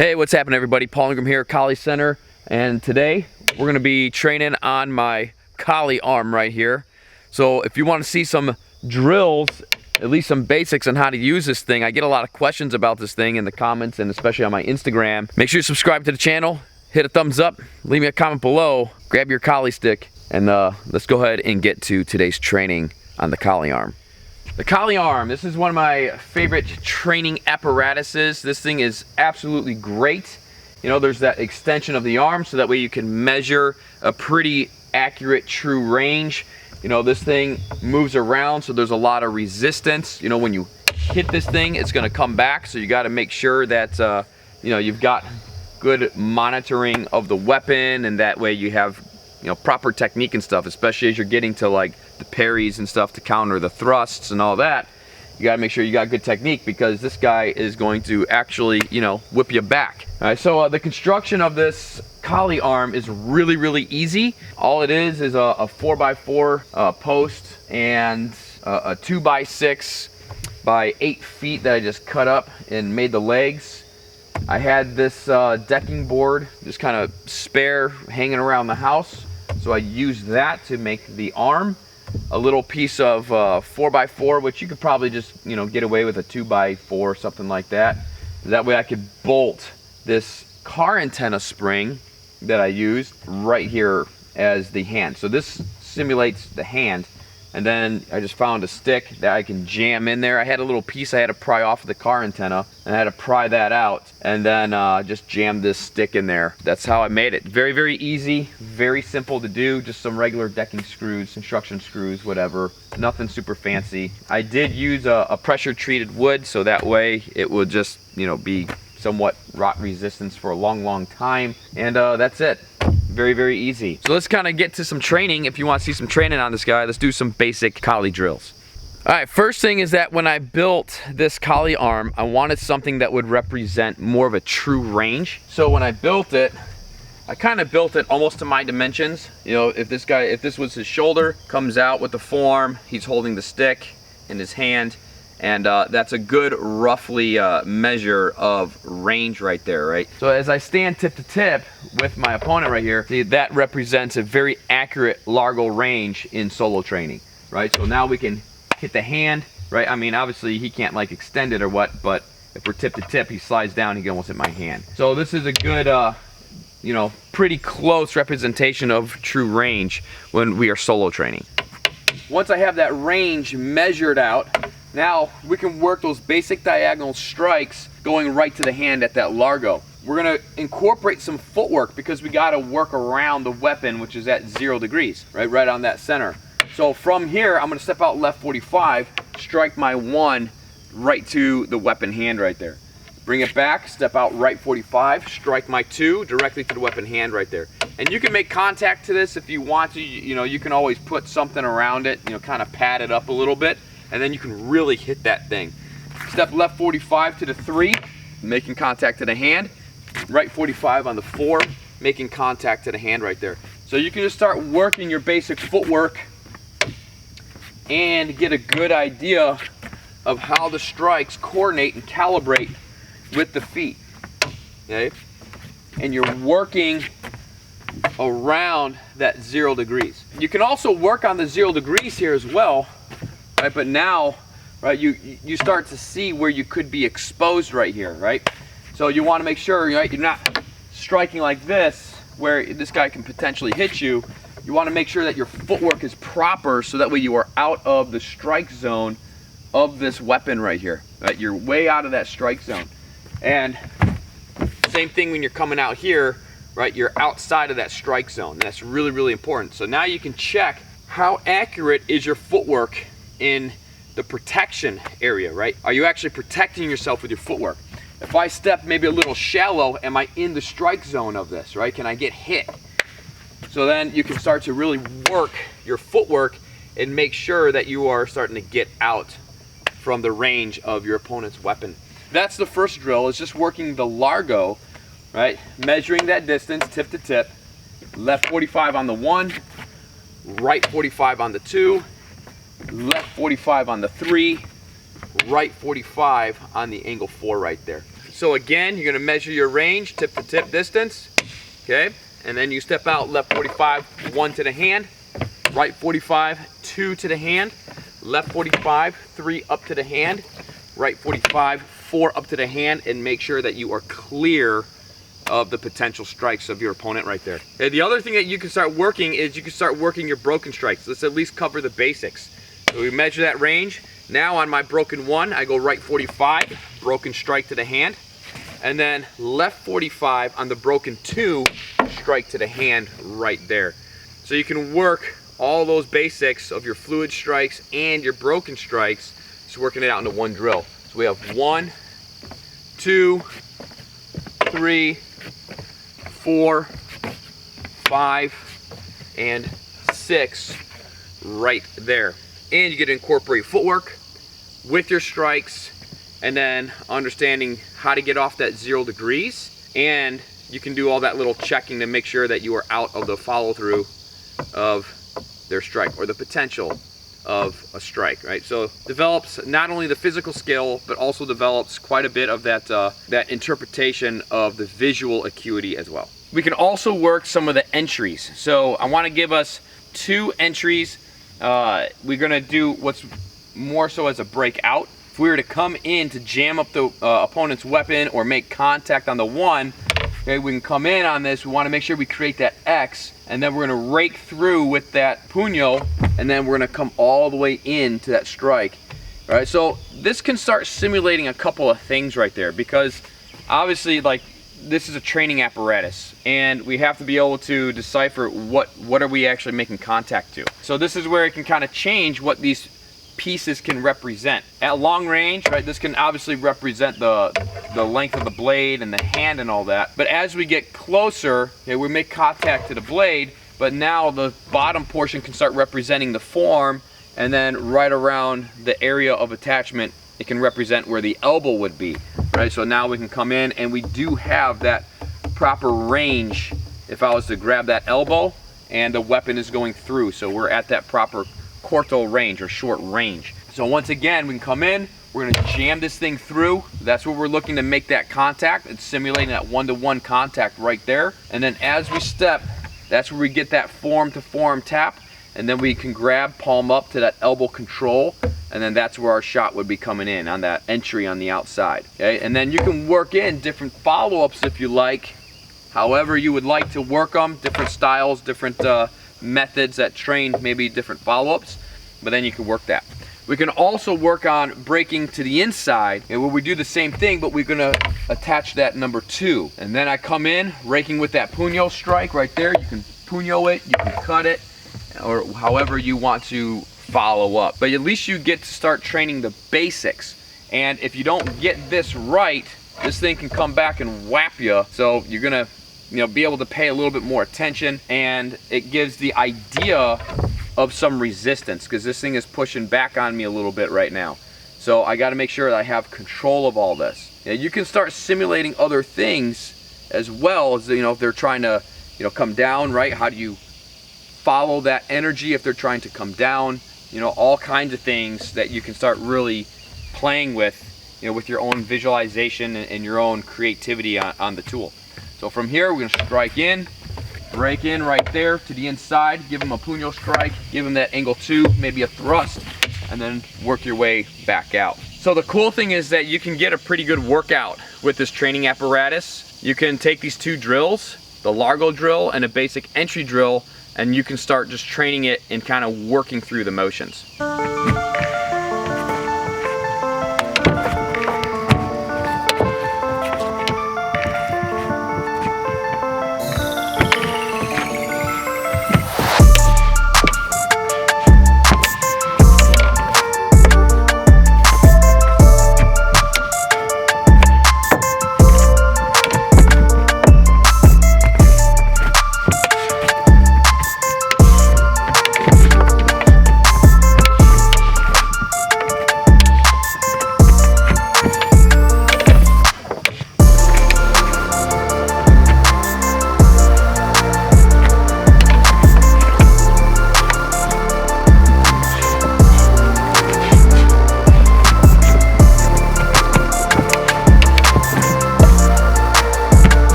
Hey, what's happening everybody? Paul Ingram here, Collie Center, and today we're going to be training on my collie arm right here. So if you want to see some drills, at least some basics on how to use this thing, I get a lot of questions about this thing in the comments and especially on my Instagram. Make sure you subscribe to the channel, hit a thumbs up, leave me a comment below, grab your collie stick, and let's go ahead and get to today's training on the collie arm. The collie arm, this is one of my favorite training apparatuses. This thing is absolutely great. You know, there's that extension of the arm so that way you can measure a pretty accurate, true range. You know, this thing moves around, so there's a lot of resistance. You know, when you hit this thing, it's gonna come back, so you gotta make sure that, you know, you've got good monitoring of the weapon, and that way you have, you know, proper technique and stuff, especially as you're getting to like the parries and stuff to counter the thrusts and all that. You got to make sure you got good technique because this guy is going to actually, you know, whip you back. All right, so the construction of this collie arm is really easy. All it is a 4x4 post and a 2x6 by 8 feet that I just cut up and made the legs. I had this decking board just kind of spare hanging around the house, so I used that to make the arm. A little piece of 4x4, which you could probably just, you know, get away with a 2x4, something like that. That way I could bolt this car antenna spring that I used right here as the hand. So this simulates the hand. And then I just found a stick that I can jam in there. I had a little piece I had to pry off of the car antenna, and I had to pry that out, and then just jam this stick in there. That's how I made it. Very easy, very simple to do. Just some regular decking screws, construction screws, whatever. Nothing super fancy. I did use a pressure treated wood, so that way it would just, you know, be somewhat rot resistance for a long time. And that's it. Very easy. So let's kind of get to some training. If you want to see some training on this guy, let's do some basic collie drills. All right, first thing is that when I built this collie arm, I wanted something that would represent more of a true range. So when I built it, I kind of built it almost to my dimensions. You know, if this was his shoulder, comes out with the forearm, he's holding the stick in his hand, and that's a good roughly measure of range right there, right? So as I stand tip to tip with my opponent right here, see, that represents a very accurate Largo range in solo training, right? So now we can hit the hand, right? I mean, obviously he can't like extend it or what, but if we're tip to tip, he slides down, he can almost hit my hand. So this is a good, you know, pretty close representation of true range when we are solo training. Once I have that range measured out, now we can work those basic diagonal strikes going right to the hand at that Largo. We're gonna incorporate some footwork because we gotta work around the weapon, which is at 0 degrees, right on that center. So from here, I'm gonna step out left 45, strike my 1 right to the weapon hand right there. Bring it back, step out right 45, strike my 2 directly to the weapon hand right there. And you can make contact to this if you want to. You know, you can always put something around it, you know, kind of pad it up a little bit, and then you can really hit that thing. Step left 45 to the 3, making contact to the hand. Right 45 on the 4, making contact to the hand right there. So you can just start working your basic footwork and get a good idea of how the strikes coordinate and calibrate with the feet, okay? And you're working around that 0 degrees. You can also work on the 0 degrees here as well, right? But now, right, you start to see where you could be exposed right here, right? So you want to make sure, right, you're not striking like this where this guy can potentially hit you. You want to make sure that your footwork is proper so that way you are out of the strike zone of this weapon right here, right? You're way out of that strike zone. And same thing when you're coming out here, right? You're outside of that strike zone. And that's really important. So now you can check how accurate is your footwork in the protection area, right? Are you actually protecting yourself with your footwork? If I step maybe a little shallow, am I in the strike zone of this, right? Can I get hit? So then you can start to really work your footwork and make sure that you are starting to get out from the range of your opponent's weapon. That's the first drill, is just working the Largo, right? Measuring that distance, tip to tip. Left 45 on the 1, right 45 on the 2, left 45 on the 3, right 45 on the angle 4 right there. So again, you're gonna measure your range, tip to tip distance, okay? And then you step out, left 45, 1 to the hand, right 45, 2 to the hand, left 45, 3 up to the hand, right 45, 4 up to the hand, and make sure that you are clear of the potential strikes of your opponent right there. Okay, the other thing that you can start working is you can start working your broken strikes. Let's at least cover the basics. So we measure that range. Now on my broken 1, I go right 45, broken strike to the hand, and then left 45 on the broken 2, strike to the hand right there. So you can work all those basics of your fluid strikes and your broken strikes, just working it out into one drill. So we have 1, 2, 3, 4, 5, and 6 right there. And you get to incorporate footwork with your strikes, and then understanding how to get off that 0 degrees, and you can do all that little checking to make sure that you are out of the follow through of their strike or the potential of a strike, right? So develops not only the physical skill, but also develops quite a bit of that that interpretation of the visual acuity as well. We can also work some of the entries. So I want to give us 2 entries. We're gonna do what's more so as a breakout. If we were to come in to jam up the opponent's weapon or make contact on the 1, okay, we can come in on this. We want to make sure we create that X, and then we're going to rake through with that puño, and then we're going to come all the way into that strike. All right, so this can start simulating a couple of things right there, because obviously, like, this is a training apparatus, and we have to be able to decipher what are we actually making contact to. So this is where it can kind of change what these pieces can represent. At long range, right, this can obviously represent the length of the blade and the hand and all that. But as we get closer, okay, we make contact to the blade, but now the bottom portion can start representing the form, and then right around the area of attachment, it can represent where the elbow would be, right? So now we can come in, and we do have that proper range if I was to grab that elbow and the weapon is going through. So we're at that proper corto range or short range. So once again, we can come in, we're gonna jam this thing through. That's where we're looking to make that contact. It's simulating that 1-to-1 contact right there. And then as we step, that's where we get that form to form tap. And then we can grab palm up to that elbow control. And then that's where our shot would be coming in on that entry on the outside. Okay, and then you can work in different follow-ups if you like, however you would like to work them, different styles, different methods that train maybe different follow-ups, but then you can work that. We can also work on breaking to the inside, and where we do the same thing, but we're gonna attach that number 2. And then I come in, raking with that puño strike right there. You can puño it, you can cut it, or however you want to follow up. But at least you get to start training the basics. And if you don't get this right, this thing can come back and whap you. So you're gonna, be able to pay a little bit more attention, and it gives the idea of some resistance, because this thing is pushing back on me a little bit right now. So I got to make sure that I have control of all this. You can start simulating other things as well, as if they're trying to come down, right? How do you follow that energy if they're trying to come down? All kinds of things that you can start really playing with, with your own visualization and your own creativity on the tool. So from here, we're gonna strike in, break in right there to the inside, give them a puño strike, give them that angle 2, maybe a thrust, and then work your way back out. So the cool thing is that you can get a pretty good workout with this training apparatus. You can take these 2 drills, the Largo drill and a basic entry drill, and you can start just training it and kind of working through the motions.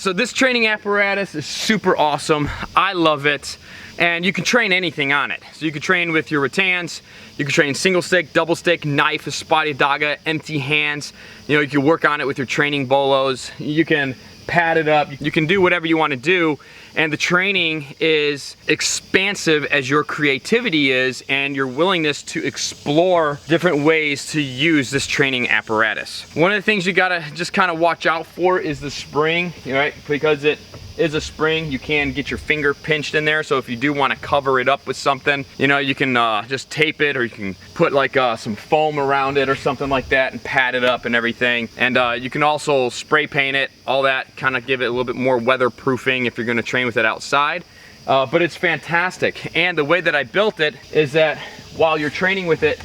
So this training apparatus is super awesome. I love it. And you can train anything on it. So you can train with your rattans, you can train single stick, double stick, knife, spotty daga, empty hands. You know, you can work on it with your training bolos. You can pad it up. You can do whatever you want to do. And the training is expansive as your creativity is and your willingness to explore different ways to use this training apparatus. One of the things you gotta just kind of watch out for is the spring, right? Because it is a spring, you can get your finger pinched in there. So if you do want to cover it up with something, you know, you can just tape it, or you can put like some foam around it or something like that and pad it up and everything. And you can also spray paint it, all that, kind of give it a little bit more weatherproofing if you're going to train with it outside. But it's fantastic. And the way that I built it is that while you're training with it,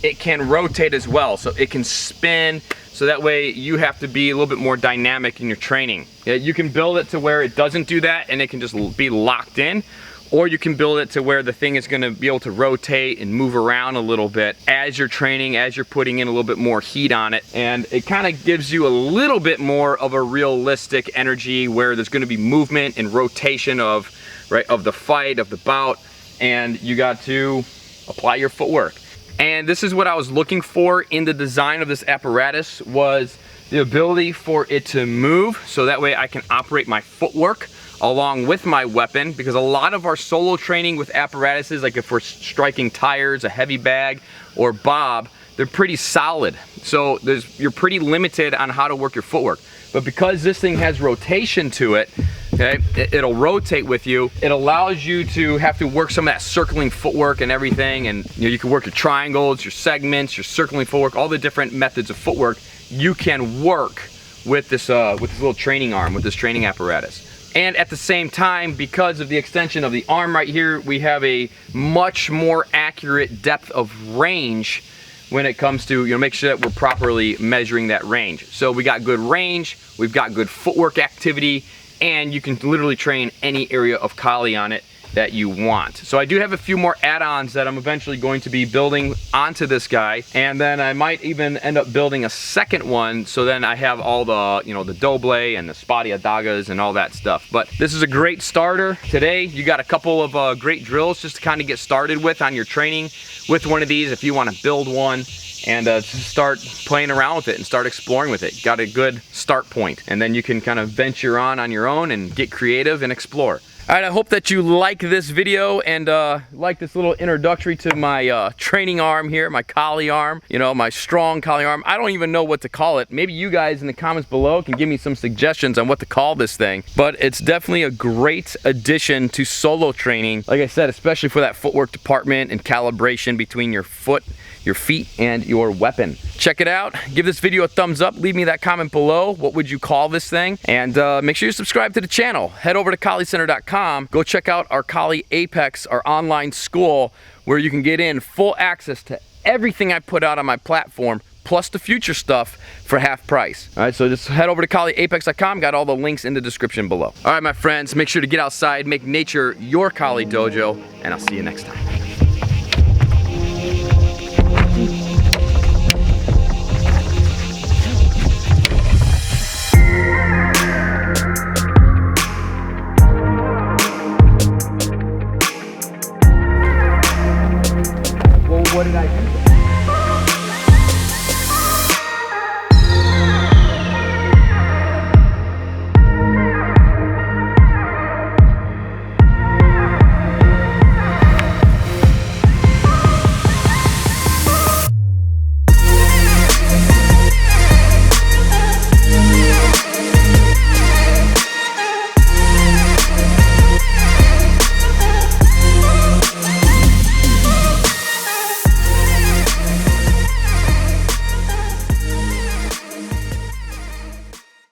it can rotate as well. So it can spin. So that way you have to be a little bit more dynamic in your training. Yeah, you can build it to where it doesn't do that and it can just be locked in, or you can build it to where the thing is gonna be able to rotate and move around a little bit as you're training, as you're putting in a little bit more heat on it. And it kind of gives you a little bit more of a realistic energy where there's gonna be movement and rotation of the fight, of the bout, and you got to apply your footwork. And this is what I was looking for in the design of this apparatus, was the ability for it to move, so that way I can operate my footwork along with my weapon. Because a lot of our solo training with apparatuses, like if we're striking tires, a heavy bag, or bob, they're pretty solid. So you're pretty limited on how to work your footwork. But because this thing has rotation to it, okay, it'll rotate with you. It allows you to have to work some of that circling footwork and everything. And you know, you can work your triangles, your segments, your circling footwork, all the different methods of footwork you can work with this little training arm, with this training apparatus. And at the same time, because of the extension of the arm right here, we have a much more accurate depth of range when it comes to, you know, make sure that we're properly measuring that range. So we got good range, we've got good footwork activity, and you can literally train any area of Kali on it that you want. So I do have a few more add-ons that I'm eventually going to be building onto this guy, and then I might even end up building a second one, so then I have all the, you know, the doble and the spotty adagas and all that stuff. But this is a great starter. Today you got a couple of great drills just to kind of get started with on your training with one of these if you want to build one, and start playing around with it and start exploring with it. Got a good start point, and then you can kind of venture on your own and get creative and explore. All right, I hope that you like this video and like this little introductory to my training arm here, my Kali arm, you know, my strong Kali arm. I don't even know what to call it. Maybe you guys in the comments below can give me some suggestions on what to call this thing. But it's definitely a great addition to solo training. Like I said, especially for that footwork department and calibration between your foot, your feet, and your weapon. Check it out. Give this video a thumbs up. Leave me that comment below. What would you call this thing? And make sure you subscribe to the channel. Head over to KaliCenter.com. Go check out our Kali Apex, our online school, where you can get in full access to everything I put out on my platform, plus the future stuff for half price. All right, so just head over to KaliApex.com. Got all the links in the description below. All right, my friends, make sure to get outside, make nature your Kali dojo, and I'll see you next time.